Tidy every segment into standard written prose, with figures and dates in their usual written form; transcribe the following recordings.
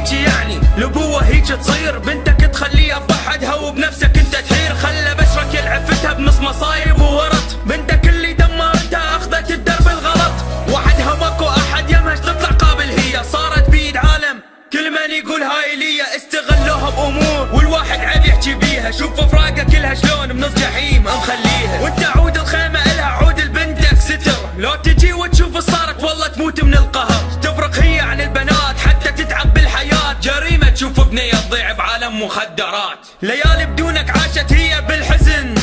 هيجي يعني الابوة هيجي تصير بنتك تخليها بوحدها وبنفسك انت تحير. خلى بشرك يلعب فتها بنص مصايب وورط، بنتك اللي دمرتها اخذت الدرب الغلط. وحدها ماكو احد يمهش تطلع قابل، هي صارت بيد عالم كل من يقول هاي ليا. استغلوها بامور والواحد عيب يحكي بيها، شوف فراقه كلها شلون من جحيم مخليها. وانت عود الخيمه الها عود لبنتك ستر، لو تجي وتشوف صارت والله تموت من القهر. تفرق هي عن البنات حتى تتعب بالحياه، جريمه تشوف بنيه تضيع بعالم مخدرات. ليالي بدونك عاشت هي بالحزن،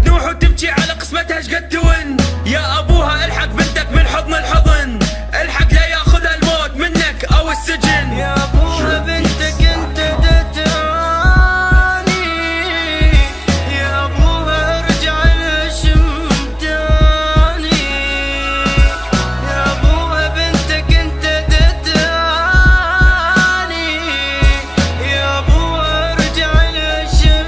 تنوح وتبكي على قسمتها ايش قد تون. يا ابوها الحق بنتك من حضن الحضن، الحق لا ياخذها الموت منك او السجن. يا ابوها بنتك انت دتاني، يا ابوها ارجع لشمتاني. يا ابوها بنتك انت دتاني، يا ابوها ارجع لشمتاني.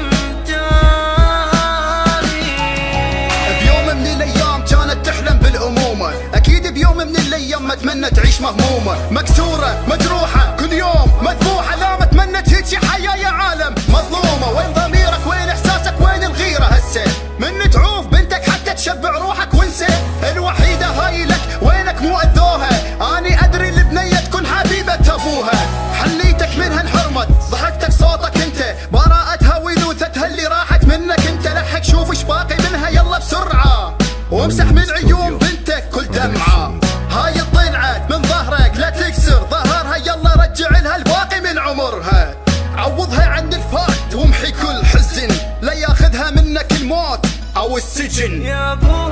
بيوم من الايام كانت تحلم بالامومه، اكيد بيوم من الايام ما تمنى تعيش مهمومه، مكسوره مجروحه كل يوم مذبوحه. لا ما تمنت هيجي حياه يا عالم مظلومه. وين ضميرك وين احساسك وين الغيره هسه؟ من تعوف بنتك حتى تشبع روحك وانسى. الوحيده هاي لك وينك مو اذوها، اني ادري البنيه تكون حبيبه ابوها. حليتك منها انحرمت ضحكتك صوتك انت، براءتها ولوثتها اللي راحت منك انت. لحق شوف ايش باقي منها يلا بسرعه، وامسح من عيون بنتك كل دمعه. هاي الضلعت من ظهرك لا تكسر ظهرها، يلا رجع لها الباقي من عمرها. عوضها عن الفات وامحي كل حزن، لا ياخذها منك الموت او السجن. يا ابوها